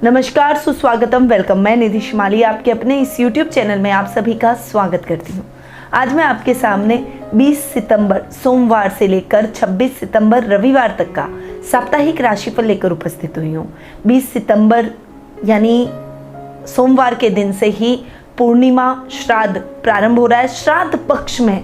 नमस्कार, सुस्वागतम, वेलकम। मैं निधि शिमाली आपके अपने इस YouTube चैनल में आप सभी का स्वागत करती हूँ। आज मैं आपके सामने 20 सितंबर सोमवार से लेकर 26 सितंबर रविवार तक का साप्ताहिक राशिफल लेकर उपस्थित हुई हूँ। 20 सितंबर यानी सोमवार के दिन से ही पूर्णिमा श्राद्ध प्रारंभ हो रहा है। श्राद्ध पक्ष में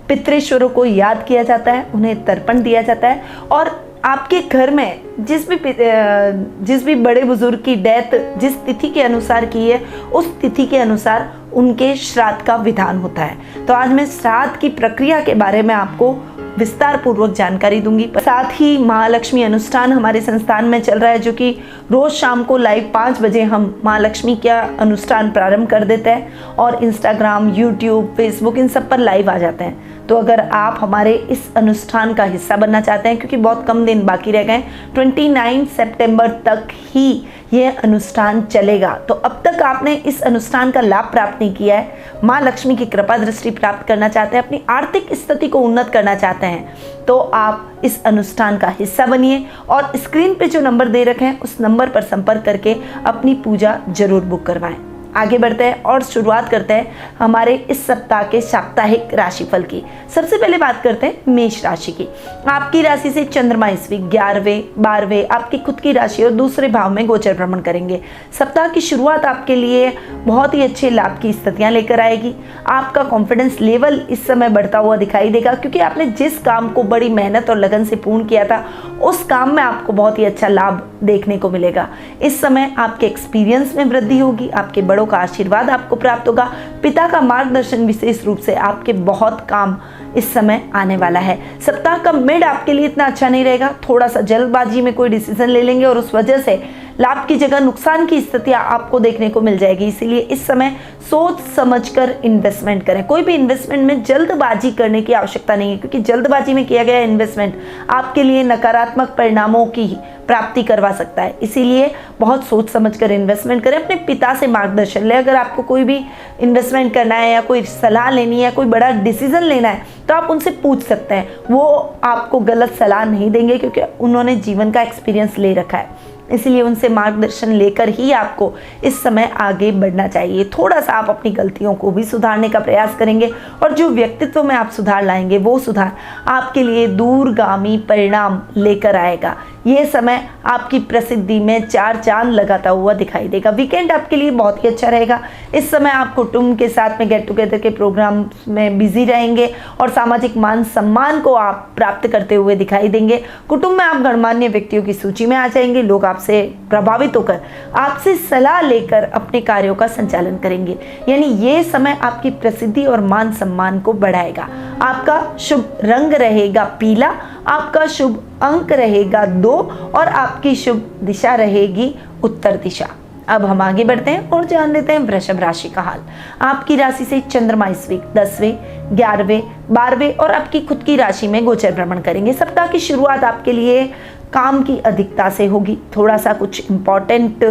पितृेश्वरों को याद किया जाता है, उन्हें तर्पण दिया जाता है और आपके घर में जिस भी बड़े बुजुर्ग की डेथ जिस तिथि के अनुसार की है उस तिथि के अनुसार उनके श्राद्ध का विधान होता है। तो आज मैं श्राद्ध की प्रक्रिया के बारे में आपको विस्तार पूर्वक जानकारी दूंगी। साथ ही महालक्ष्मी अनुष्ठान हमारे संस्थान में चल रहा है, जो कि रोज शाम को लाइव 5 बजे हम महालक्ष्मी का अनुष्ठान प्रारंभ कर देते हैं और इंस्टाग्राम, यूट्यूब, फेसबुक इन सब पर लाइव आ जाते हैं। तो अगर आप हमारे इस अनुष्ठान का हिस्सा बनना चाहते हैं, क्योंकि बहुत कम दिन बाकी रह गए, 29 सितंबर तक ही ये अनुष्ठान चलेगा। तो अब तक आपने इस अनुष्ठान का लाभ प्राप्त नहीं किया है, माँ लक्ष्मी की कृपा दृष्टि प्राप्त करना चाहते हैं, अपनी आर्थिक स्थिति को उन्नत करना चाहते हैं, तो आप इस अनुष्ठान का हिस्सा बनिए और स्क्रीन पे जो नंबर दे रखे हैं उस नंबर पर संपर्क करके अपनी पूजा जरूर बुक करवाएं। आगे बढ़ते हैं और शुरुआत करते हैं हमारे इस सप्ताह के साप्ताहिक राशिफल की। सबसे पहले बात करते हैं मेष राशि की। आपकी राशि से चंद्रमा इस वीक 11वें 12वें आपकी खुद की राशि और दूसरे भाव में गोचर भ्रमण करेंगे। सप्ताह की शुरुआत आपके लिए बहुत ही अच्छे लाभ की स्थितियां लेकर आएगी। आपका कॉन्फिडेंस लेवल इस समय बढ़ता हुआ दिखाई देगा, क्योंकि आपने जिस काम को बड़ी मेहनत और लगन से पूर्ण किया था उस काम में आपको बहुत ही अच्छा लाभ देखने को मिलेगा। इस समय आपके एक्सपीरियंस में वृद्धि होगी, आपके बड़ों का आशीर्वाद आपको प्राप्त होगा, पिता का मार्गदर्शन विशेष रूप से आपके बहुत काम इस समय आने वाला है। सप्ताह का मिड आपके लिए इतना अच्छा नहीं रहेगा, थोड़ा सा जल्दबाजी में कोई डिसीजन ले लेंगे और उस वजह से लाभ की जगह नुकसान की स्थितियां आपको देखने को मिल जाएगी। इसीलिए इस समय सोच समझकर इन्वेस्टमेंट करें। कोई भी इन्वेस्टमेंट में जल्दबाजी करने की आवश्यकता नहीं है, क्योंकि जल्दबाजी में किया गया इन्वेस्टमेंट आपके लिए नकारात्मक परिणामों की प्राप्ति करवा सकता है। इसीलिए बहुत सोच समझकर इन्वेस्टमेंट करें, अपने पिता से मार्गदर्शन लें। अगर आपको कोई भी इन्वेस्टमेंट करना है या कोई सलाह लेनी है, कोई बड़ा डिसीजन लेना है, तो आप उनसे पूछ सकते हैं। वो आपको गलत सलाह नहीं देंगे, क्योंकि उन्होंने जीवन का एक्सपीरियंस ले रखा है। इसलिए उनसे मार्गदर्शन लेकर ही आपको इस समय आगे बढ़ना चाहिए। थोड़ा सा आप अपनी गलतियों को भी सुधारने का प्रयास करेंगे और जो व्यक्तित्व में आप सुधार लाएंगे वो सुधार आपके लिए दूरगामी परिणाम लेकर आएगा। ये समय आपकी प्रसिद्धि में 4 चांद लगाता हुआ दिखाई देगा। वीकेंड आपके लिए बहुत ही अच्छा रहेगा। इस समय आप कुटुंब के साथ में गेट टुगेदर के प्रोग्राम में बिजी रहेंगे और सामाजिक मान सम्मान को आप प्राप्त करते हुए दिखाई देंगे। कुटुंब में आप गणमान्य व्यक्तियों की सूची में आ जाएंगे। लोग आपसे प्रभावित होकर आपसे सलाह लेकर अपने कार्यों का संचालन करेंगे। यानी ये समय आपकी प्रसिद्धि और मान सम्मान को बढ़ाएगा। आपका शुभ रंग रहेगा पीला, आपका शुभ अंक रहेगा 2 और आपकी शुभ दिशा रहेगी उत्तर दिशा। अब हम आगे बढ़ते हैं और जान लेते हैं वृषभ राशि का हाल। आपकी राशि से चंद्रमा इस वीक 10वें 11वें 12वें और आपकी खुद की राशि में गोचर भ्रमण करेंगे। सप्ताह की शुरुआत आपके लिए काम की अधिकता से होगी। थोड़ा सा कुछ इम्पॉर्टेंट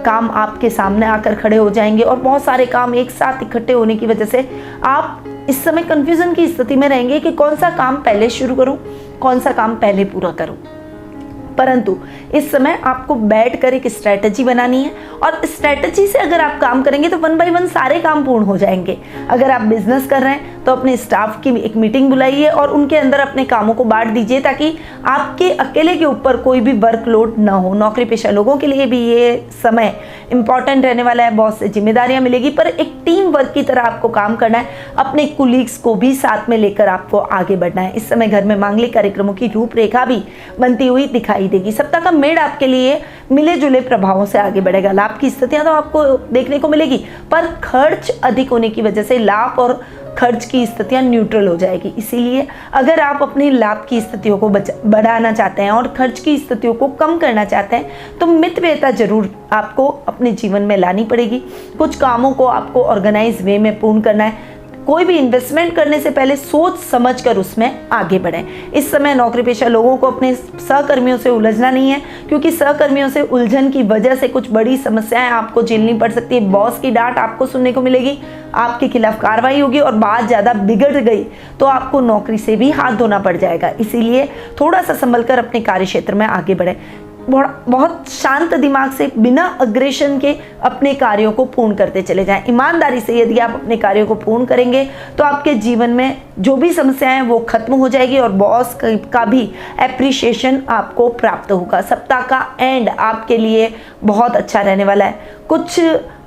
काम आपके सामने आकर खड़े हो जाएंगे और बहुत सारे काम एक साथ इकट्ठे होने की वजह से आप इस समय कंफ्यूजन की स्थिति में रहेंगे कि कौन सा काम पहले शुरू करूं, कौन सा काम पहले पूरा करूं। परंतु इस समय आपको बैठकर एक स्ट्रैटेजी बनानी है और स्ट्रैटेजी से अगर आप काम करेंगे तो 1 बाय 1 सारे काम पूर्ण हो जाएंगे। अगर आप बिजनेस कर रहे हैं तो अपने स्टाफ की एक मीटिंग बुलाइए और उनके अंदर अपने कामों को बांट दीजिए, ताकि आपके अकेले के ऊपर कोई भी वर्कलोड ना हो। नौकरी पेशा लोगों के लिए भी ये समय इंपॉर्टेंट रहने वाला है। बहुत से जिम्मेदारियां मिलेगी, पर एक टीम वर्क की तरह आपको काम करना है। अपने कुलीग्स को भी साथ में लेकर आपको आगे बढ़ना है। इस समय घर में मांगलिक कार्यक्रमों की रूपरेखा भी बनती हुई दिखाई देगी। सप्ताह का मिड आपके लिए मिले जुले प्रभावों से आगे बढ़ेगा। लाभ की स्थितियां तो आपको देखने को मिलेगी, पर खर्च अधिक होने की वजह से लाभ और खर्च की स्थितियां न्यूट्रल हो जाएगी। इसीलिए अगर आप अपनी लाभ की स्थितियों को बढ़ाना चाहते हैं और खर्च की स्थितियों को कम करना चाहते हैं, तो मितव्ययता जरूर आपको अपने जीवन में लानी पड़ेगी। कुछ कामों को आपको ऑर्गेनाइज वे में पूर्ण करना है। कोई भी इन्वेस्टमेंट करने से पहले सोच समझकर उसमें आगे बढ़ें। इस समय नौकरी पेशा लोगों को अपने सहकर्मियों से उलझना नहीं है, क्योंकि सहकर्मियों से उलझन की वजह से कुछ बड़ी समस्याएं आपको झेलनी पड़ सकती है। बॉस की डांट आपको सुनने को मिलेगी, आपके खिलाफ कार्रवाई होगी और बात ज़्यादा बिगड़ गई तो आपको नौकरी से भी हाथ धोना पड़ जाएगा। इसीलिए थोड़ा सा संभल कर अपने कार्य क्षेत्र में आगे बढ़ें। बहुत शांत दिमाग से बिना अग्रेशन के अपने कार्यों को पूर्ण करते चले जाएं। ईमानदारी से यदि आप अपने कार्यों को पूर्ण करेंगे तो आपके जीवन में जो भी समस्याएं हैं वो खत्म हो जाएगी और बॉस का भी एप्रिसिएशन आपको प्राप्त होगा। सप्ताह का एंड आपके लिए बहुत अच्छा रहने वाला है। कुछ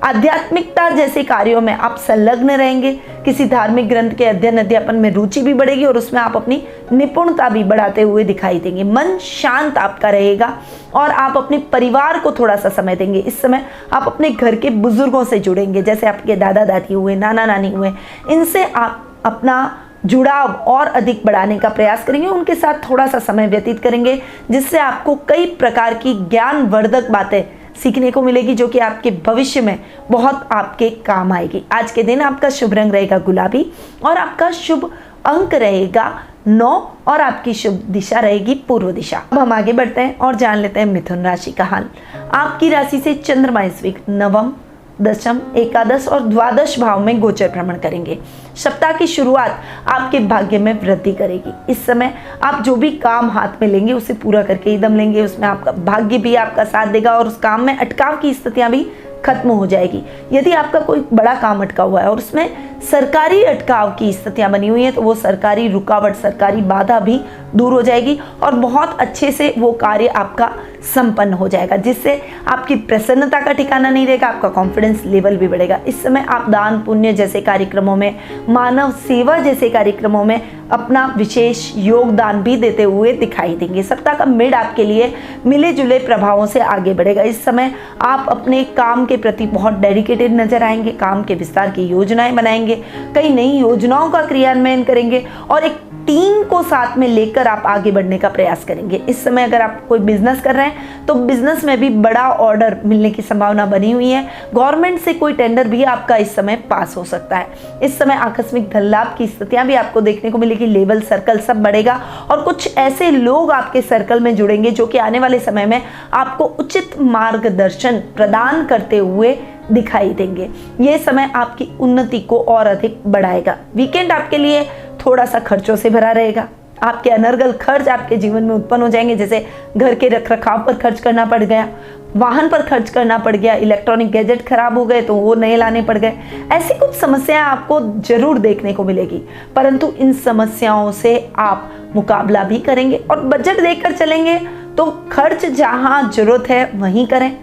आध्यात्मिकता जैसे कार्यों में आप संलग्न रहेंगे। किसी धार्मिक ग्रंथ के अध्ययन अध्यापन में रुचि भी बढ़ेगी और उसमें आप अपनी निपुणता भी बढ़ाते हुए दिखाई देंगे। मन शांत आपका रहेगा और आप अपने परिवार को थोड़ा सा समय देंगे। इस समय आप अपने घर के बुजुर्गों से जुड़ेंगे, जैसे आपके दादा दादी हुए, नाना नानी हुए। इनसे आप अपना जुड़ाव और अधिक बढ़ाने का प्रयास करेंगे, उनके साथ थोड़ा सा समय व्यतीत करेंगे, जिससे आपको कई प्रकार की ज्ञानवर्धक बातें सीखने को मिलेगी जो कि आपके भविष्य में बहुत आपके काम आएगी। आज के दिन आपका शुभ रंग रहेगा गुलाबी और आपका शुभ अंक रहेगा 9 और आपकी शुभ दिशा रहेगी पूर्व दिशा। अब हम आगे बढ़ते हैं और जान लेते हैं मिथुन राशि का हाल। आपकी राशि से चंद्रमा इस वीक नवम, दशम, एकादश और द्वादश भाव में गोचर भ्रमण करेंगे। सप्ताह की शुरुआत आपके भाग्य में वृद्धि करेगी। इस समय आप जो भी काम हाथ में लेंगे उसे पूरा करके ही दम लेंगे। उसमें आपका भाग्य भी आपका साथ देगा और उस काम में अटकाव की स्थितियां भी खत्म हो जाएगी। यदि आपका कोई बड़ा काम अटका हुआ है और उसमें सरकारी अटकाव की स्थितियां बनी हुई हैं तो वो सरकारी रुकावट, सरकारी बाधा भी दूर हो जाएगी और बहुत अच्छे से वो कार्य आपका संपन्न हो जाएगा, जिससे आपकी प्रसन्नता का ठिकाना नहीं रहेगा, आपका कॉन्फिडेंस लेवल भी बढ़ेगा। इस समय आप दान पुण्य जैसे कार्यक्रमों में, मानव सेवा जैसे कार्यक्रमों में अपना विशेष योगदान भी देते हुए दिखाई देंगे। सप्ताह का मिड आपके लिए मिले जुले प्रभावों से आगे बढ़ेगा। इस समय आप अपने काम के प्रति बहुत डेडिकेटेड नजर आएंगे, काम के विस्तार की योजनाएं बनाएंगे, कई नई योजनाओं का क्रियान्वयन करेंगे और एक टीम को साथ में लेकर आप आगे बढ़ने का प्रयास करेंगे। इस समय अगर आप कोई बिजनेस कर रहे हैं तो बिजनेस में भी बड़ा ऑर्डर मिलने की संभावना बनी हुई है। गवर्नमेंट से कोई टेंडर भी आपका इस समय पास हो सकता है। इस समय आकस्मिक धन लाभ की स्थितियां भी आपको देखने को मिलेगी। लेवल सर्कल सब बढ़ेगा और कुछ ऐसे लोग आपके सर्कल में जुड़ेंगे जो कि आने वाले समय में आपको उचित मार्गदर्शन प्रदान करते हुए दिखाई देंगे। ये समय आपकी उन्नति को और अधिक बढ़ाएगा। वीकेंड आपके लिए थोड़ा सा खर्चों से भरा रहेगा। आपके अनर्गल खर्च आपके जीवन में उत्पन्न हो जाएंगे, जैसे घर के रखरखाव पर खर्च करना पड़ गया, वाहन पर खर्च करना पड़ गया, इलेक्ट्रॉनिक गैजेट खराब हो गए तो वो नए लाने पड़ गए। ऐसी कुछ समस्याएं आपको जरूर देखने को मिलेगी, परंतु इन समस्याओं से आप मुकाबला भी करेंगे और बजट देखकर चलेंगे तो खर्च जहां जरूरत है वहीं करें,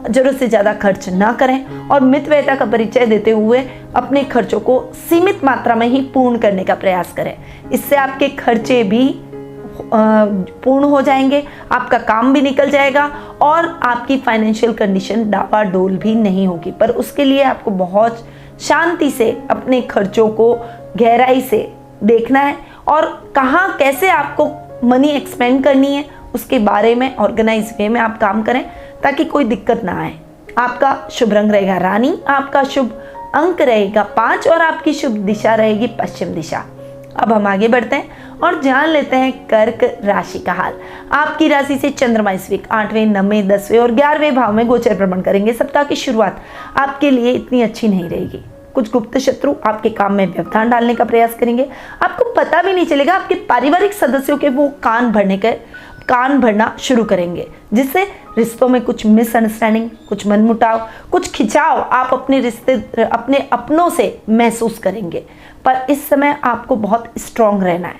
जरूरत से ज्यादा खर्च ना करें और मितव्ययता का परिचय देते हुए अपने खर्चों को सीमित मात्रा में ही पूर्ण करने का प्रयास करें। इससे आपके खर्चे भी पूर्ण हो जाएंगे, आपका काम भी निकल जाएगा और आपकी फाइनेंशियल कंडीशन डावाडोल भी नहीं होगी। पर उसके लिए आपको बहुत शांति से अपने खर्चों को गहराई से देखना है और कहाँ कैसे आपको मनी एक्सपेंड करनी है उसके बारे में ऑर्गेनाइज वे में आप काम करें ताकि कोई दिक्कत ना आए। आपका शुभ रंग रहेगा रानी, आपका शुभ अंक रहेगा 5 और आपकी शुभ दिशा रहेगी पश्चिम दिशा। अब हम आगे बढ़ते हैं और जान लेते हैं कर्क राशि का हाल। आपकी राशि से चंद्रमा इस वीक 8वें, 9वें, 10वें और 11वें भाव में गोचर भ्रमण करेंगे। सप्ताह की शुरुआत आपके लिए इतनी अच्छी नहीं रहेगी। कुछ गुप्त शत्रु आपके काम में व्यवधान डालने का प्रयास करेंगे। आपको पता भी नहीं चलेगा, आपके पारिवारिक सदस्यों के वो कान भरना शुरू करेंगे, जिससे रिश्तों में कुछ मिसअंडरस्टैंडिंग, कुछ मनमुटाव, कुछ खिंचाव आप अपने अपनों से महसूस करेंगे। पर इस समय आपको बहुत स्ट्रांग रहना है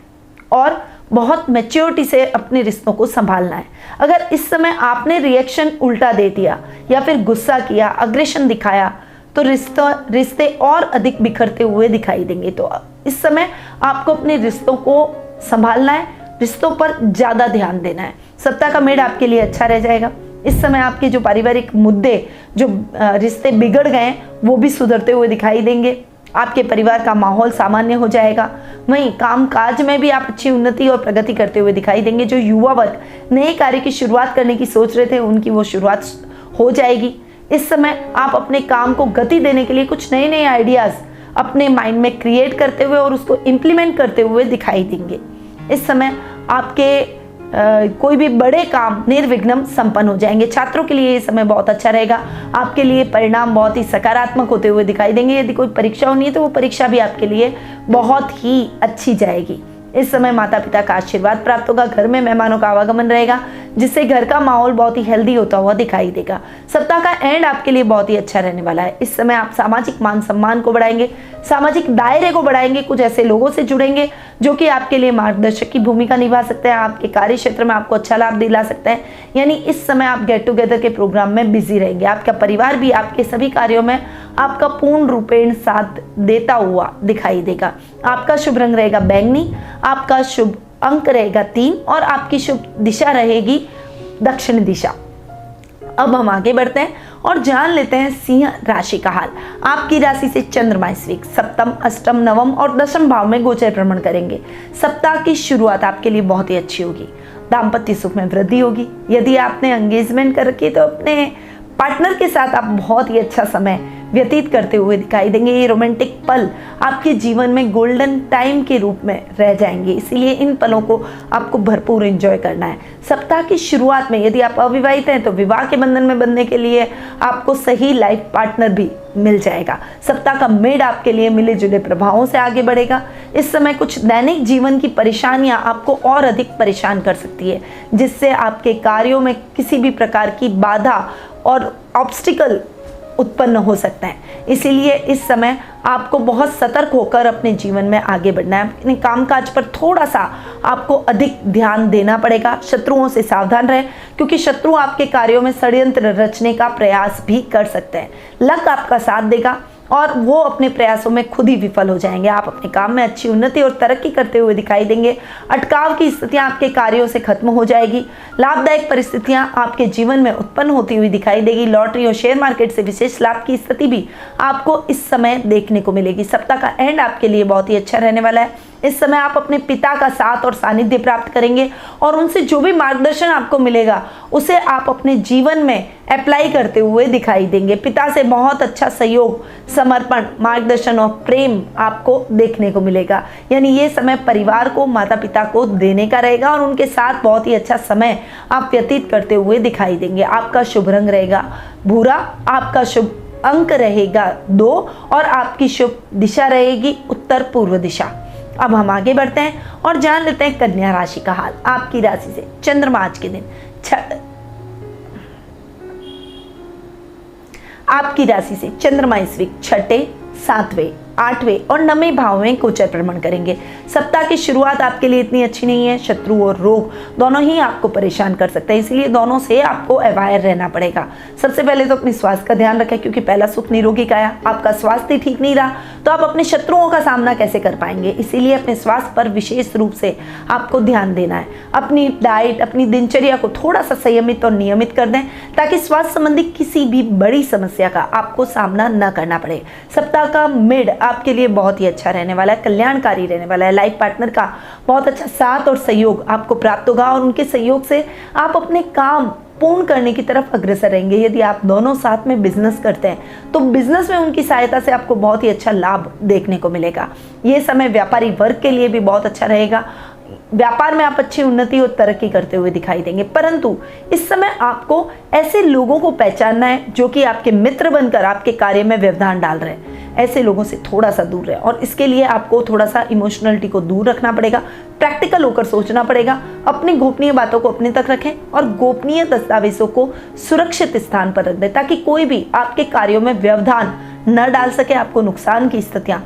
और बहुत मैच्योरिटी से अपने रिश्तों को संभालना है। अगर इस समय आपने रिएक्शन उल्टा दे दिया या फिर गुस्सा किया, अग्रेशन दिखाया तो रिश्ते और अधिक बिखरते हुए दिखाई देंगे। तो इस समय आपको अपने रिश्तों को संभालना है, रिश्तों पर ज्यादा ध्यान देना है। सप्ताह का मेड आपके लिए अच्छा रह जाएगा। इस समय आपके जो पारिवारिक मुद्दे, जो रिश्ते बिगड़ गए वो भी सुधरते हुए दिखाई देंगे। आपके परिवार का माहौल सामान्य हो जाएगा। वहीं काम काज में भी आप अच्छी उन्नति और प्रगति करते हुए दिखाई देंगे। जो युवा वर्ग नए कार्य की शुरुआत करने की सोच रहे थे उनकी वो शुरुआत हो जाएगी। इस समय आप अपने काम को गति देने के लिए कुछ नए नए आइडियाज अपने माइंड में क्रिएट करते हुए और उसको इम्प्लीमेंट करते हुए दिखाई देंगे। इस समय आपके कोई भी बड़े काम निर्विघ्न संपन्न हो जाएंगे। छात्रों के लिए ये समय बहुत अच्छा रहेगा। आपके लिए परिणाम बहुत ही सकारात्मक होते हुए दिखाई देंगे। यदि कोई परीक्षा होनी है तो वो परीक्षा भी आपके लिए बहुत ही अच्छी जाएगी। इस समय माता पिता का आशीर्वाद प्राप्त होगा। घर में मेहमानों का आवागमन रहेगा, जिससे घर का माहौल बहुत ही हेल्दी होता हुआ दिखाई देगा। सप्ताह का एंड आपके लिए बहुत ही अच्छा रहने वाला है। इस समय आप सामाजिक मान सम्मान को बढ़ाएंगे, सामाजिक दायरे को बढ़ाएंगे, कुछ ऐसे लोगों से जुड़ेंगे जो कि आपके लिए मार्गदर्शक की भूमिका निभा सकते हैं, आपके कार्य क्षेत्र में आपको अच्छा लाभ दिला सकते हैं। यानी इस समय आप गेट टुगेदर के प्रोग्राम में बिजी रहेंगे। आपका परिवार भी आपके सभी कार्यों में आपका पूर्ण रूपेण साथ देता हुआ दिखाई देगा। आपका शुभ रंग रहेगा बैंगनी, आपका शुभ अंक रहेगा 3 और आपकी शुभ दिशा रहेगी दक्षिण दिशा। अब हम आगे बढ़ते हैं और जान लेते हैं सिंह राशि का हाल। आपकी राशि से चंद्रमा इस वीक सप्तम, अष्टम, नवम और दशम भाव में गोचर भ्रमण करेंगे। सप्ताह की शुरुआत आपके लिए बहुत ही अच्छी होगी। दाम्पत्य सुख में वृद्धि होगी। यदि आपने एंगेजमेंट कर रखी तो अपने पार्टनर के साथ आप बहुत ही अच्छा समय व्यतीत करते हुए दिखाई देंगे। ये रोमांटिक पल आपके जीवन में गोल्डन टाइम के रूप में रह जाएंगे, इसीलिए इन पलों को आपको भरपूर एंजॉय करना है। सप्ताह की शुरुआत में यदि आप अविवाहित हैं तो विवाह के बंधन में बंधने के लिए आपको सही लाइफ पार्टनर भी मिल जाएगा। सप्ताह का मिड आपके लिए मिले जुले प्रभावों से आगे बढ़ेगा। इस समय कुछ दैनिक जीवन की परेशानियां आपको और अधिक परेशान कर सकती है, जिससे आपके कार्यों में किसी भी प्रकार की बाधा और ऑब्स्टिकल उत्पन्न हो सकते हैं। इसीलिए इस समय आपको बहुत सतर्क होकर अपने जीवन में आगे बढ़ना है। अपने कामकाज पर थोड़ा सा आपको अधिक ध्यान देना पड़ेगा। शत्रुओं से सावधान रहें, क्योंकि शत्रु आपके कार्यों में षड्यंत्र रचने का प्रयास भी कर सकते हैं। लक आपका साथ देगा और वो अपने प्रयासों में खुद ही विफल हो जाएंगे। आप अपने काम में अच्छी उन्नति और तरक्की करते हुए दिखाई देंगे। अटकाव की स्थितियां आपके कार्यों से खत्म हो जाएगी। लाभदायक परिस्थितियां आपके जीवन में उत्पन्न होती हुई दिखाई देगी। लॉटरी और शेयर मार्केट से विशेष लाभ की स्थिति भी आपको इस समय देखने को मिलेगी। सप्ताह का एंड आपके लिए बहुत ही अच्छा रहने वाला है। इस समय आप अपने पिता का साथ और सानिध्य प्राप्त करेंगे और उनसे जो भी मार्गदर्शन आपको मिलेगा उसे आप अपने जीवन में अप्लाई करते हुए दिखाई देंगे। पिता से बहुत अच्छा सहयोग, समर्पण, मार्गदर्शन और प्रेम आपको देखने को मिलेगा। यानी ये समय परिवार को, माता पिता को देने का रहेगा और उनके साथ बहुत ही अच्छा समय आप व्यतीत करते हुए दिखाई देंगे। आपका शुभ रंग रहेगा भूरा, आपका शुभ अंक रहेगा 2 और आपकी शुभ दिशा रहेगी उत्तर पूर्व दिशा। अब हम आगे बढ़ते हैं और जान लेते हैं कन्या राशि का हाल। आपकी राशि से चंद्रमा आज के दिन आपकी राशि से चंद्रमा इस वीक 6, 7, 8वें और 9वें भाव में गोचर भ्रमण करेंगे। सप्ताह की शुरुआत आपके लिए इतनी अच्छी नहीं है। शत्रु और रोग दोनों ही आपको परेशान कर सकते हैं, इसलिए दोनों से आपको अवेयर रहना पड़ेगा। सबसे पहले तो अपने स्वास्थ्य का ध्यान रखें, क्योंकि पहला सुख निरोगी काया। आपका स्वास्थ्य ठीक नहीं रहा तो आप अपने शत्रुओं का सामना कैसे कर पाएंगे। इसीलिए अपने स्वास्थ्य पर विशेष रूप से आपको ध्यान देना है। अपनी डाइट, अपनी दिनचर्या को थोड़ा सा संयमित और नियमित कर दें, ताकि स्वास्थ्य संबंधी किसी भी बड़ी समस्या का आपको सामना न करना पड़े। सप्ताह का मिड आपके लिए बहुत ही अच्छा रहने वाला है, कल्याणकारी रहने वाला है। लाइफ पार्टनर का बहुत अच्छा साथ और सहयोग आपको प्राप्त होगा और उनके सहयोग से आप अपने काम पूर्ण करने की तरफ अग्रसर रहेंगे। यदि आप दोनों साथ में बिजनेस करते हैं तो बिजनेस में उनकी सहायता से आपको बहुत ही अच्छा लाभ देखने को मिलेगा। ये समय व्यापारी वर्ग के लिए भी बहुत अच्छा रहेगा। व्यापार में आप अच्छी उन्नति और तरक्की करते हुए दिखाई देंगे, परंतु इस समय आपको ऐसे लोगों को पहचानना है जो कि आपके मित्र बनकर आपके कार्य में व्यवधान डाल रहे हैं। ऐसे लोगों से थोड़ा सा दूर रहे और इसके लिए आपको थोड़ा सा इमोशनलिटी को दूर रखना पड़ेगा। प्रैक्टिकल होकर सोचना पड़ेगा। अपनी गोपनीय बातों को अपने तक रखें और गोपनीय दस्तावेजों को सुरक्षित स्थान पर रख दें, ताकि कोई भी आपके कार्यों में व्यवधान न डाल सके, आपको नुकसान की स्थितियां,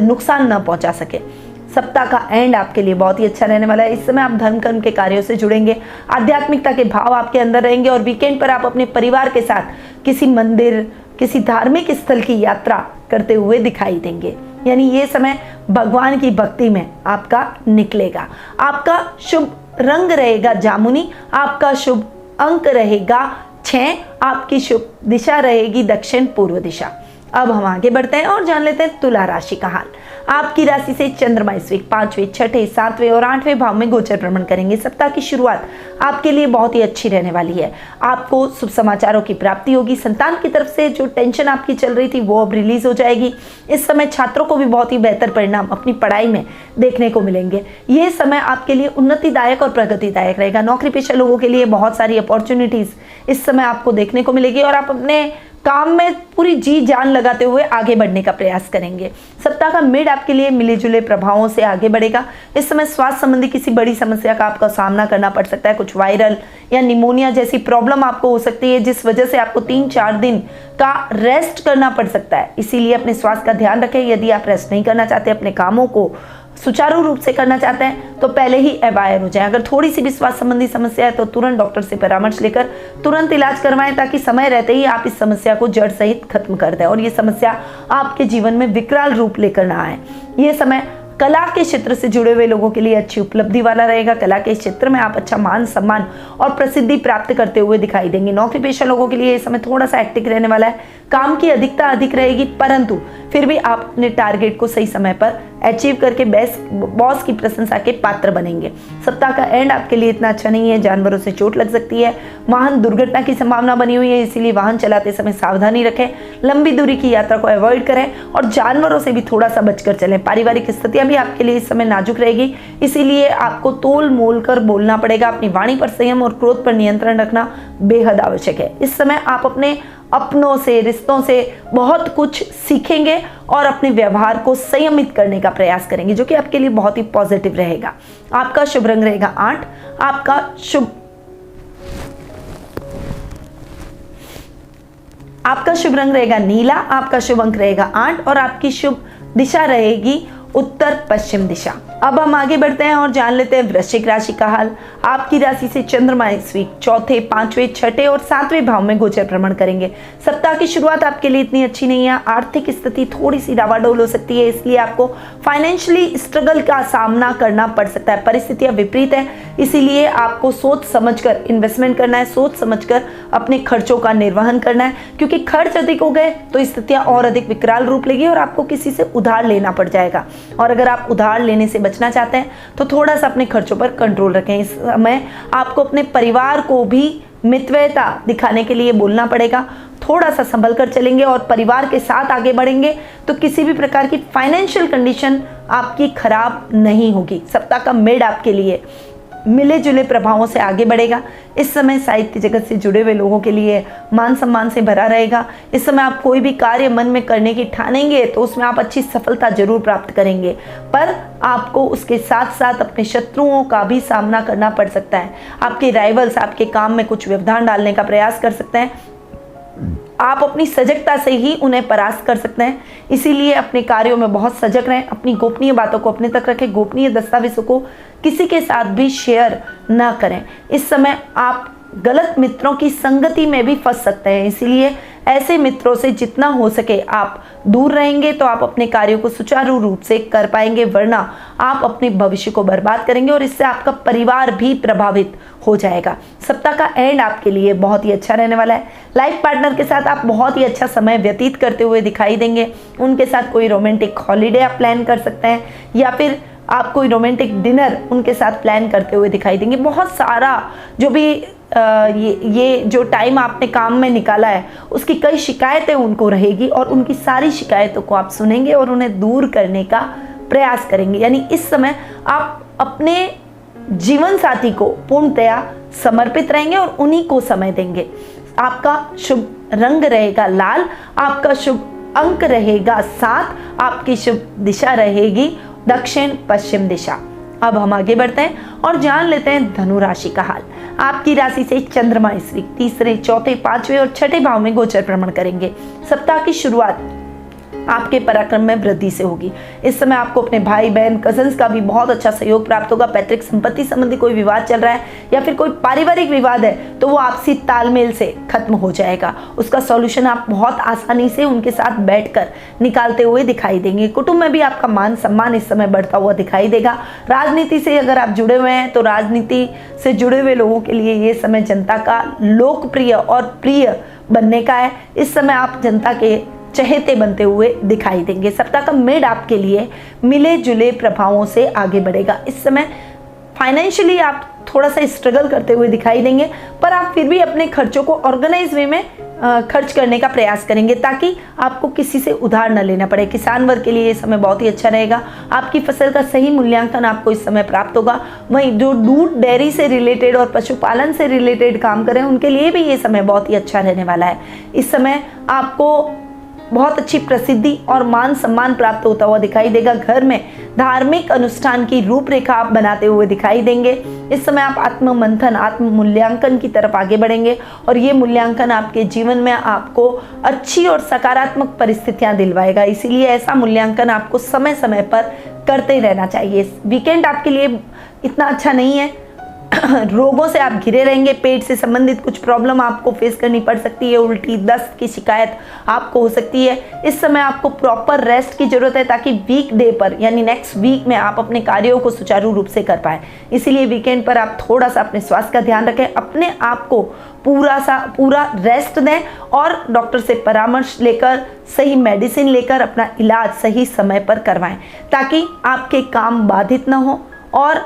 नुकसान न पहुंचा सके। सप्ताह का एंड आपके लिए बहुत ही अच्छा रहने वाला है। इस समय आप धर्म कर्म के कार्यों से जुड़ेंगे, आध्यात्मिकता के भाव आपके अंदर रहेंगे और वीकेंड पर आप अपने परिवार के साथ किसी मंदिर, किसी धार्मिक स्थल की यात्रा करते हुए दिखाई देंगे। यानी ये समय भगवान की भक्ति में आपका निकलेगा। आपका शुभ रंग रहेगा जामुनी, आपका शुभ अंक रहेगा 6, आपकी शुभ दिशा रहेगी दक्षिण पूर्व दिशा। अब हम आगे बढ़ते हैं और जान लेते हैं तुला राशि का हाल। आपकी राशि से चंद्रमा इस वीक 5वें, 6, 7वें और 8वें भाव में गोचर भ्रमण करेंगे। सप्ताह की शुरुआत आपके लिए बहुत ही अच्छी रहने वाली है। आपको शुभ समाचारों की प्राप्ति होगी। संतान की तरफ से जो टेंशन आपकी चल रही थी वो अब रिलीज हो जाएगी। इस समय छात्रों को भी बहुत ही बेहतर परिणाम अपनी पढ़ाई में देखने को मिलेंगे। ये समय आपके लिए उन्नतिदायक और प्रगतिदायक रहेगा। नौकरी पेशा लोगों के लिए बहुत सारी अपॉर्चुनिटीज इस समय आपको देखने को मिलेगी और आप अपने काम में पूरी जी जान लगाते हुए आगे बढ़ने का प्रयास करेंगे। सप्ताह का मिड आपके लिए मिले जुले प्रभावों से आगे बढ़ेगा। इस समय स्वास्थ्य संबंधी किसी बड़ी समस्या का आपका सामना करना पड़ सकता है। कुछ वायरल या निमोनिया जैसी प्रॉब्लम आपको हो सकती है, जिस वजह से आपको 3-4 दिन का रेस्ट करना पड़ सकता है। इसीलिए अपने स्वास्थ्य का ध्यान रखें। यदि आप रेस्ट नहीं करना चाहते, अपने कामों को सुचारू रूप से करना चाहते हैं, तो पहले ही अवायर हो जाएं। अगर थोड़ी सी भी स्वास्थ्य संबंधी समस्या है तो तुरंत डॉक्टर से परामर्श लेकर तुरंत इलाज करवाएं, ताकि समय रहते ही आप इस समस्या को जड़ सहित खत्म कर दें और ये समस्या आपके जीवन में विकराल रूप लेकर ना आए। ये समय कला के क्षेत्र से जुड़े हुए लोगों के लिए अच्छी उपलब्धि वाला रहेगा। कला के क्षेत्र में आप अच्छा मान सम्मान और प्रसिद्धि प्राप्त करते हुए दिखाई देंगे। नौकरी पेशा लोगों के लिए ये समय थोड़ा सा हेक्टिक रहने वाला है। काम की अधिकता अधिक रहेगी, परंतु फिर भी आप अपने टारगेट को सही समय पर अचीव करके बॉस की प्रशंसा के पात्र बनेंगे। सप्ताह का एंड आपके लिए इतना अच्छा नहीं है। जानवरों से चोट लग सकती है, वाहन दुर्घटना की संभावना बनी हुई है, इसीलिए वाहन चलाते समय सावधानी रखें। लंबी दूरी की यात्रा को अवॉइड करें और जानवरों से भी थोड़ा सा बचकर चलें। पारिवारिक स्थितियां भी आपके लिए इस समय नाजुक रहेगी, इसीलिए आपको तोल मोल कर बोलना पड़ेगा। अपनी वाणी पर संयम और क्रोध पर नियंत्रण रखना बेहद आवश्यक है। इस समय आप अपने अपनों से, रिश्तों से बहुत कुछ सीखेंगे और अपने व्यवहार को संयमित करने का प्रयास करेंगे, जो कि आपके लिए बहुत ही पॉजिटिव रहेगा। आपका शुभ रंग रहेगा 8। आपका शुभ रंग रहेगा नीला। आपका शुभ अंक रहेगा 8 और आपकी शुभ दिशा रहेगी उत्तर पश्चिम दिशा। अब हम आगे बढ़ते हैं और जान लेते हैं वृश्चिक राशि का हाल। आपकी राशि से चंद्रमा इस वीक 4थे, 5वें, 6ठे और 7वें भाव में गोचर भ्रमण करेंगे। सप्ताह की शुरुआत आपके लिए इतनी अच्छी नहीं है। आर्थिक स्थिति थोड़ी सी डावाडोल हो सकती है, इसलिए आपको फाइनेंशियली स्ट्रगल का सामना करना पड़ सकता है। परिस्थितियां विपरीत है, इसीलिए आपको सोच समझकर इन्वेस्टमेंट करना है, सोच समझकर अपने खर्चों का निर्वहन करना है, क्योंकि खर्च अधिक हो गए तो स्थितियां और अधिक विकराल रूप लेगी और आपको किसी से उधार लेना पड़ जाएगा। और अगर आप उधार लेने से बचना चाहते हैं तो थोड़ा सा अपने खर्चों पर कंट्रोल रखें। इस समय आपको अपने परिवार को भी मितव्ययता दिखाने के लिए बोलना पड़ेगा। थोड़ा सा संभल कर चलेंगे और परिवार के साथ आगे बढ़ेंगे तो किसी भी प्रकार की फाइनेंशियल कंडीशन आपकी खराब नहीं होगी। सप्ताह का मिड आपके लिए मिले जुले प्रभावों से आगे बढ़ेगा। इस समय साहित्य जगत से जुड़े हुए लोगों के लिए मान सम्मान से भरा रहेगा। इस समय आप कोई भी कार्य मन में करने की ठानेंगे तो उसमें आप अच्छी सफलता जरूर प्राप्त करेंगे, पर आपको उसके साथ साथ अपने शत्रुओं का भी सामना करना पड़ सकता है। आपके राइवल्स आपके काम में कुछ व्यवधान डालने का प्रयास कर सकते हैं। आप अपनी सजगता से ही उन्हें परास्त कर सकते हैं, इसीलिए अपने कार्यों में बहुत सजग रहें। अपनी गोपनीय बातों को अपने तक रखें। गोपनीय दस्तावेजों को किसी के साथ भी शेयर ना करें। इस समय आप गलत मित्रों की संगति में भी फंस सकते हैं, इसीलिए ऐसे मित्रों से जितना हो सके आप दूर रहेंगे तो आप अपने कार्यों को सुचारू रूप से कर पाएंगे, वरना आप अपने भविष्य को बर्बाद करेंगे और इससे आपका परिवार भी प्रभावित हो जाएगा। सप्ताह का एंड आपके लिए बहुत ही अच्छा रहने वाला है। लाइफ पार्टनर के साथ आप बहुत ही अच्छा समय व्यतीत करते हुए दिखाई देंगे। उनके साथ कोई रोमांटिक हॉलीडे आप प्लान कर सकते हैं या फिर आप कोई रोमांटिक डिनर उनके साथ प्लान करते हुए दिखाई देंगे। बहुत सारा जो भी ये जो टाइम आपने काम में निकाला है उसकी कई शिकायतें उनको रहेगी और उनकी सारी शिकायतों को आप सुनेंगे और उन्हें दूर करने का प्रयास करेंगे। यानी इस समय आप अपने जीवन साथी को पूर्णतया समर्पित रहेंगे और उन्हीं को समय देंगे। आपका शुभ रंग रहेगा लाल। आपका शुभ अंक रहेगा 7। आपकी शुभ दिशा रहेगी दक्षिण पश्चिम दिशा। अब हम आगे बढ़ते हैं और जान लेते हैं धनु राशि का हाल। आपकी राशि से चंद्रमा इस वीक 3रे, 4थे, 5वें और 6ठे भाव में गोचर भ्रमण करेंगे। सप्ताह की शुरुआत आपके पराक्रम में वृद्धि से होगी। इस समय आपको अपने भाई बहन कजन्स का भी बहुत अच्छा सहयोग प्राप्त होगा। पैतृक संपत्ति संबंधी कोई विवाद चल रहा है या फिर कोई पारिवारिक विवाद है तो वो आपसी तालमेल से खत्म हो जाएगा। उसका सॉल्यूशन आप बहुत आसानी से उनके साथ बैठकर निकालते हुए दिखाई देंगे। कुटुंब में भी आपका मान सम्मान इस समय बढ़ता हुआ दिखाई देगा। राजनीति से अगर आप जुड़े हुए हैं तो राजनीति से जुड़े हुए लोगों के लिए ये समय जनता का लोकप्रिय और प्रिय बनने का है। इस समय आप जनता के चहेते बनते हुए दिखाई देंगे। सप्ताह का मिड आपके लिए मिले जुले प्रभावों से आगे बढ़ेगा। इस समय फाइनेंशियली आप थोड़ा सा स्ट्रगल करते हुए दिखाई देंगे, पर आप फिर भी अपने खर्चों को ऑर्गेनाइज वे में खर्च करने का प्रयास करेंगे ताकि आपको किसी से उधार न लेना पड़े। किसान वर्ग के लिए ये समय बहुत ही अच्छा रहेगा। आपकी फसल का सही मूल्यांकन आपको इस समय प्राप्त होगा। वहीं जो दूध डेयरी से रिलेटेड और पशुपालन से रिलेटेड काम करें उनके लिए भी ये समय बहुत ही अच्छा रहने वाला है। इस समय आपको बहुत अच्छी प्रसिद्धि और मान सम्मान प्राप्त होता हुआ दिखाई देगा। घर में धार्मिक अनुष्ठान की रूपरेखा आप बनाते हुए दिखाई देंगे। इस समय आप आत्म मंथन, आत्म मूल्यांकन की तरफ आगे बढ़ेंगे और ये मूल्यांकन आपके जीवन में आपको अच्छी और सकारात्मक परिस्थितियां दिलवाएगा। इसीलिए ऐसा मूल्यांकन आपको समय समय पर करते ही रहना चाहिए। वीकेंड आपके लिए इतना अच्छा नहीं है। रोगों से आप घिरे रहेंगे। पेट से संबंधित कुछ प्रॉब्लम आपको फेस करनी पड़ सकती है। उल्टी, दस्त की शिकायत आपको हो सकती है। इस समय आपको प्रॉपर रेस्ट की जरूरत है ताकि वीक डे पर यानी नेक्स्ट वीक में आप अपने कार्यों को सुचारू रूप से कर पाए। इसीलिए वीकेंड पर आप थोड़ा सा अपने स्वास्थ्य का ध्यान रखें, अपने आप को पूरा रेस्ट दें और डॉक्टर से परामर्श लेकर, सही मेडिसिन लेकर अपना इलाज सही समय पर करवाएं ताकि आपके काम बाधित न हो और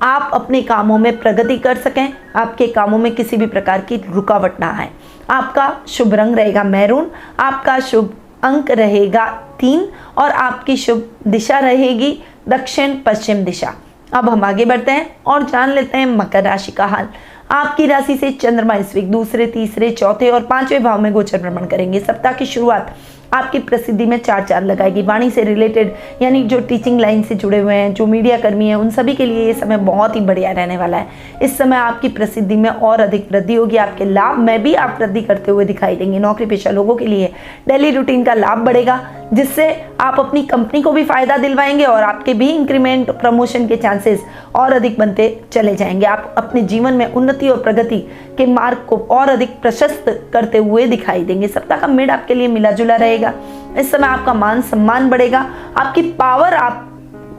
आप अपने कामों में प्रगति कर सकें, आपके कामों में किसी भी प्रकार की रुकावट ना आए। आपका शुभ रंग रहेगा मैरून, आपका शुभ अंक रहेगा 3 और आपकी शुभ दिशा रहेगी दक्षिण पश्चिम दिशा। अब हम आगे बढ़ते हैं और जान लेते हैं मकर राशि का हाल। आपकी राशि से चंद्रमा इस वीक दूसरे, तीसरे, चौथे और 5वें भाव में गोचर भ्रमण करेंगे। सप्ताह की शुरुआत आपकी प्रसिद्धि में 4 चांद लगाएगी। वाणी से रिलेटेड यानी जो टीचिंग लाइन से जुड़े हुए हैं, जो मीडिया कर्मी हैं, उन सभी के लिए ये समय बहुत ही बढ़िया रहने वाला है। इस समय आपकी प्रसिद्धि में और अधिक वृद्धि होगी। आपके लाभ में भी आप वृद्धि करते हुए दिखाई देंगे। नौकरी पेशा लोगों के लिए डेली रूटीन का लाभ बढ़ेगा जिससे आप अपनी कंपनी को भी फायदा दिलवाएंगे और आपके भी इंक्रीमेंट, प्रमोशन के चांसेस और अधिक बनते चले जाएंगे। आप अपने जीवन में उन्नति और प्रगति के मार्ग को और अधिक प्रशस्त करते हुए दिखाई देंगे। सप्ताह का मिड आपके लिए मिला जुला रहेगा। इस समय आपका मान सम्मान बढ़ेगा, आपकी पावर आप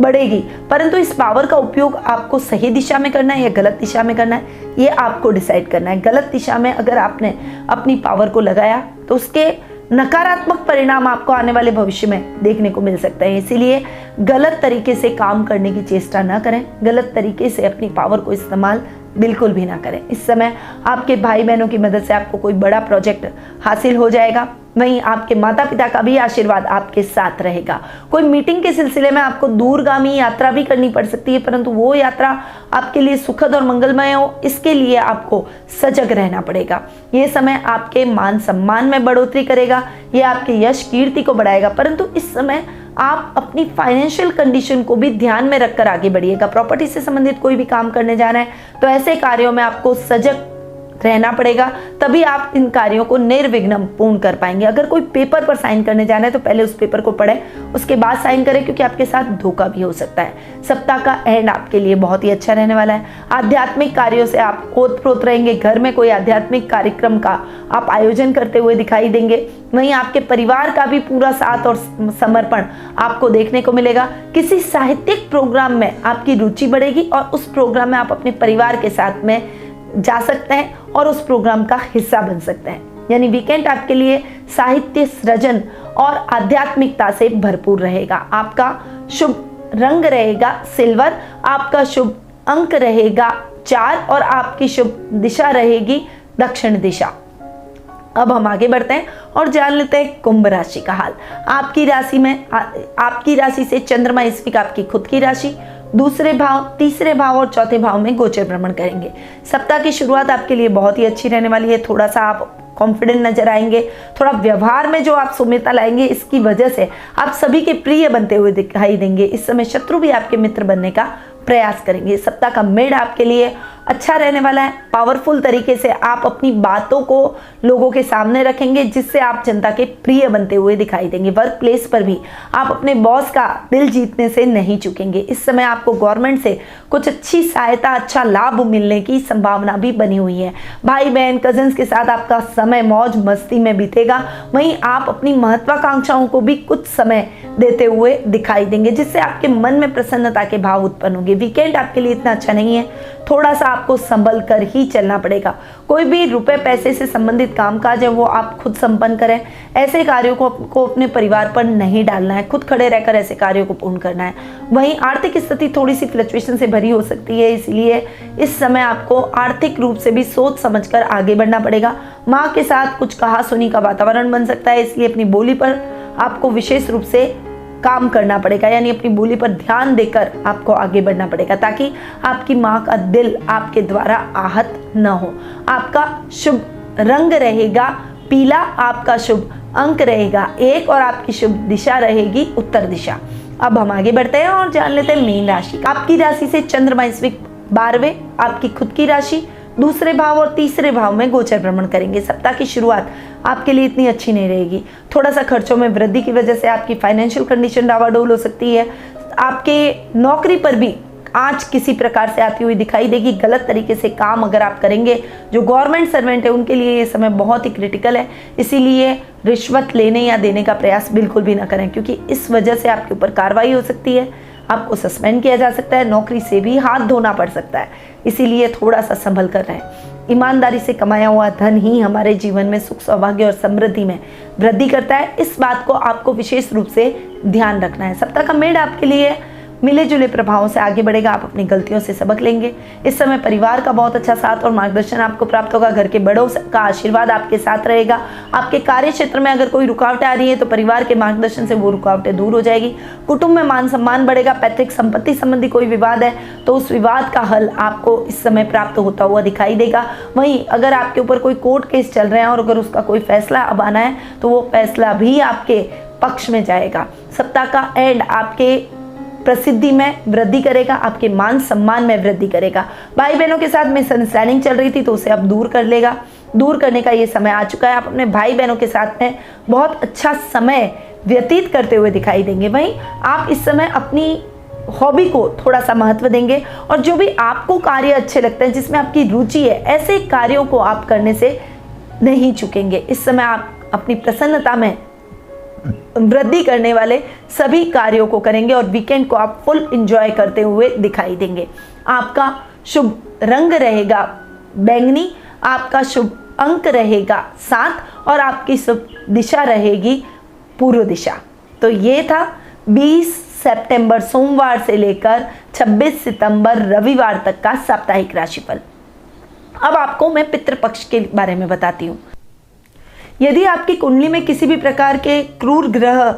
बढ़ेगी, परंतु इस पावर का उपयोग आपको सही दिशा में करना है या गलत दिशा में करना है ये आपको डिसाइड करना है। गलत दिशा में अगर आपने अपनी पावर को लगाया तो उसके नकारात्मक परिणाम आपको आने वाले भविष्य में देखने को मिल सकते हैं। इसीलिए गलत तरीके से काम करने की चेष्टा ना करें, गलत तरीके से अपनी पावर को इस्तेमाल बिल्कुल भी ना करें। इस समय आपके भाई बहनों की मदद से आपको कोई बड़ा प्रोजेक्ट हासिल हो जाएगा। वहीं आपके माता पिता का भी आशीर्वाद आपके साथ रहेगा। कोई मीटिंग के सिलसिले में आपको दूरगामी यात्रा भी करनी पड़ सकती है, परंतु वो यात्रा आपके लिए सुखद और मंगलमय हो इसके लिए आपको सजग रहना पड़ेगा। ये समय आपके मान सम्मान में बढ़ोतरी करेगा, ये आपके यश कीर्ति को बढ़ाएगा, परंतु इस समय आप अपनी फाइनेंशियल कंडीशन को भी ध्यान में रखकर आगे बढ़िएगा। प्रॉपर्टी से संबंधित कोई भी काम करने जा रहे हैं तो ऐसे कार्यों में आपको सजग रहना पड़ेगा, तभी आप इन कार्यों को निर्विघ्न पूर्ण कर पाएंगे। अगर कोई पेपर पर साइन करने जाना है तो पहले उस पेपर को पढ़ें, उसके बाद साइन करें, क्योंकि आपके साथ धोखा भी हो सकता है। सप्ताह का एंड आपके लिए बहुत ही अच्छा रहने वाला है। आध्यात्मिक कार्यों से आप ओतप्रोत रहेंगे। घर में कोई आध्यात्मिक कार्यक्रम का आप आयोजन करते हुए दिखाई देंगे। वहीं आपके परिवार का भी पूरा साथ और समर्पण आपको देखने को मिलेगा। किसी साहित्यिक प्रोग्राम में आपकी रुचि बढ़ेगी और उस प्रोग्राम में आप अपने परिवार के साथ में जा सकते हैं और उस प्रोग्राम का हिस्सा बन सकते हैं। यानी वीकेंड आपके लिए साहित्य सृजन और आध्यात्मिकता से भरपूर रहेगा। आपका शुभ रंग रहेगा सिल्वर, आपका शुभ अंक रहेगा 4 और आपकी शुभ दिशा रहेगी दक्षिण दिशा। अब हम आगे बढ़ते हैं और जान लेते हैं कुंभ राशि का हाल। आपकी राशि से चंद्रमा इस वीक आपकी खुद की राशि दूसरे भाव, तीसरे भाव और चौथे भाव में गोचर भ्रमण करेंगे। सप्ताह की शुरुआत आपके लिए बहुत ही अच्छी रहने वाली है। थोड़ा सा आप कॉन्फिडेंट नजर आएंगे, थोड़ा व्यवहार में जो आप सौम्यता लाएंगे इसकी वजह से आप सभी के प्रिय बनते हुए दिखाई देंगे। इस समय शत्रु भी आपके मित्र बनने का प्रयास करेंगे। सप्ताह का मिड आपके लिए अच्छा रहने वाला है। पावरफुल तरीके से आप अपनी बातों को लोगों के सामने रखेंगे जिससे आप जनता के प्रिय बनते हुए दिखाई देंगे। वर्क प्लेस पर भी आप अपने बॉस का दिल जीतने से नहीं चूकेंगे। इस समय आपको गवर्नमेंट से कुछ अच्छी सहायता, अच्छा लाभ मिलने की संभावना भी बनी हुई है। भाई बहन, कजिन्स के साथ आपका समय मौज मस्ती में बीतेगा। वहीं आप अपनी महत्वाकांक्षाओं को भी कुछ समय देते हुए दिखाई देंगे जिससे आपके मन में प्रसन्नता के भाव उत्पन्न होंगे। पाएंगे। वीकेंड आपके लिए इतना अच्छा नहीं है, थोड़ा सा आपको संभल कर ही चलना पड़ेगा। कोई भी रुपए पैसे से संबंधित कामकाज है वो आप खुद संपन्न करें। ऐसे कार्यों को अपने परिवार पर नहीं डालना है, खुद खड़े रहकर ऐसे कार्यों को पूर्ण करना है। वहीं आर्थिक स्थिति थोड़ी सी फ्लक्चुएशन से भरी हो सकती है, इसलिए इस समय आपको आर्थिक रूप से भी सोच समझकर आगे बढ़ना पड़ेगा। माँ के साथ कुछ कहासुनी का वातावरण बन सकता है, इसलिए अपनी बोली पर आपको विशेष रूप से काम करना पड़ेगा, यानी अपनी बोली पर ध्यान देकर आपको आगे बढ़ना पड़ेगा ताकि आपकी माँ का दिल आपके द्वारा आहत न हो। आपका शुभ रंग रहेगा पीला, आपका शुभ अंक रहेगा 1 और आपकी शुभ दिशा रहेगी उत्तर दिशा। अब हम आगे बढ़ते हैं और जान लेते हैं मीन राशि। आपकी राशि से चंद्रमा इस वीक 12वें आपकी खुद की राशि दूसरे भाव और तीसरे भाव में गोचर भ्रमण करेंगे। सप्ताह की शुरुआत आपके लिए इतनी अच्छी नहीं रहेगी। थोड़ा सा खर्चों में वृद्धि की वजह से आपकी फाइनेंशियल कंडीशन डावाडोल हो सकती है। आपके नौकरी पर भी आंच किसी प्रकार से आती हुई दिखाई देगी। गलत तरीके से काम अगर आप करेंगे, जो गवर्नमेंट सर्वेंट है उनके लिए ये समय बहुत ही क्रिटिकल है, इसीलिए रिश्वत लेने या देने का प्रयास बिल्कुल भी ना करें, क्योंकि इस वजह से आपके ऊपर कार्रवाई हो सकती है, आपको सस्पेंड किया जा सकता है, नौकरी से भी हाथ धोना पड़ सकता है, इसीलिए थोड़ा सा संभल कर रहें। ईमानदारी से कमाया हुआ धन ही हमारे जीवन में सुख सौभाग्य और समृद्धि में वृद्धि करता है, इस बात को आपको विशेष रूप से ध्यान रखना है। सप्ताह का मेड आपके लिए मिले जुले प्रभावों से आगे बढ़ेगा, आप अपनी गलतियों से सबक लेंगे। इस समय परिवार का बहुत अच्छा साथ और मार्गदर्शन आपको प्राप्त होगा। घर के बड़ों का आशीर्वाद आपके साथ रहेगा। आपके कार्य क्षेत्र में अगर कोई रुकावटें आ रही है तो परिवार के मार्गदर्शन से वो रुकावटें दूर हो जाएगी। कुटुंब में मान सम्मान बढ़ेगा। पैतृक संपत्ति संबंधी कोई विवाद है तो उस विवाद का हल आपको इस समय प्राप्त होता हुआ दिखाई देगा। वहीं अगर आपके ऊपर कोई कोर्ट केस चल रहे हैं और अगर उसका कोई फैसला अब आना है तो वो फैसला भी आपके पक्ष में जाएगा। सप्ताह का एंड आपके प्रसिद्धि में वृद्धि करेगा, आपके मान सम्मान में वृद्धि करेगा। भाई बहनों के साथ मिसअंडरस्टैंडिंग चल रही थी तो उसे अब दूर कर लेगा। दूर करने का ये समय आ चुका है। आप अपने भाई बहनों के साथ में बहुत अच्छा समय व्यतीत करते हुए दिखाई देंगे। वहीं आप इस समय अपनी हॉबी को थोड़ा सा महत्व देंगे और जो भी आपको कार्य अच्छे लगते हैं, जिसमें आपकी रुचि है, ऐसे कार्यों को आप करने से नहीं चूकेंगे। इस समय आप अपनी प्रसन्नता में वृद्धि करने वाले सभी कार्यों को करेंगे और वीकेंड को आप फुल एंजॉय करते हुए दिखाई देंगे। आपका शुभ रंग रहेगा बैंगनी, आपका शुभ अंक रहेगा 7 और आपकी शुभ दिशा रहेगी पूर्व दिशा। तो ये था 20 सितंबर सोमवार से लेकर 26 सितंबर रविवार तक का साप्ताहिक राशिफल। अब आपको मैं पितृपक्ष के बारे में बताती हूँ। यदि आपकी कुंडली में किसी भी प्रकार के क्रूर ग्रह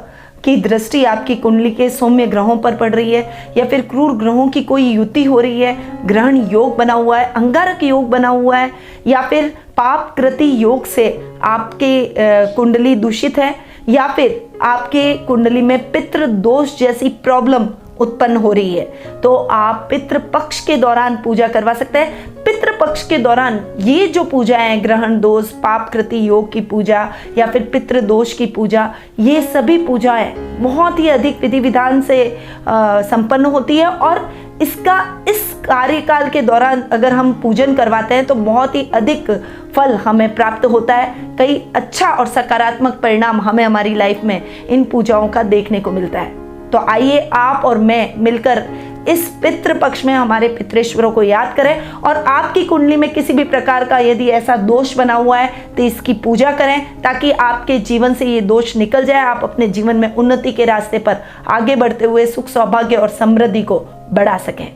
की दृष्टि आपकी कुंडली के सौम्य ग्रहों पर पड़ रही है या फिर क्रूर ग्रहों की कोई युति हो रही है, ग्रहण योग बना हुआ है, अंगारक योग बना हुआ है या फिर पाप कृति योग से आपके कुंडली दूषित है या फिर आपके कुंडली में पितृ दोष जैसी प्रॉब्लम उत्पन्न हो रही है, तो आप पितृपक्ष के दौरान पूजा करवा सकते हैं। पितृपक्ष के दौरान ये जो पूजा है, ग्रहण दोष, पाप कृति योग की पूजा या फिर पितृ दोष की पूजा, ये सभी पूजाएं बहुत ही अधिक विधि विधान से संपन्न होती है और इसका इस कार्यकाल के दौरान अगर हम पूजन करवाते हैं तो बहुत ही अधिक फल हमें प्राप्त होता है। कई अच्छा और सकारात्मक परिणाम हमें हमारी लाइफ में इन पूजाओं का देखने को मिलता है। तो आइए आप और मैं मिलकर इस पितृ पक्ष में हमारे पितृेश्वरों को याद करें और आपकी कुंडली में किसी भी प्रकार का यदि ऐसा दोष बना हुआ है तो इसकी पूजा करें ताकि आपके जीवन से ये दोष निकल जाए, आप अपने जीवन में उन्नति के रास्ते पर आगे बढ़ते हुए सुख सौभाग्य और समृद्धि को बढ़ा सकें।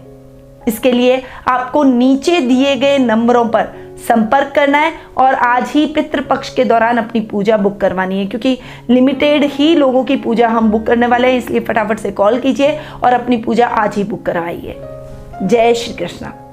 इसके लिए आपको नीचे दिए गए नंबरों पर संपर्क करना है और आज ही पितृपक्ष के दौरान अपनी पूजा बुक करवानी है, क्योंकि लिमिटेड ही लोगों की पूजा हम बुक करने वाले हैं, इसलिए फटाफट से कॉल कीजिए और अपनी पूजा आज ही बुक करवाइए। जय श्री कृष्ण।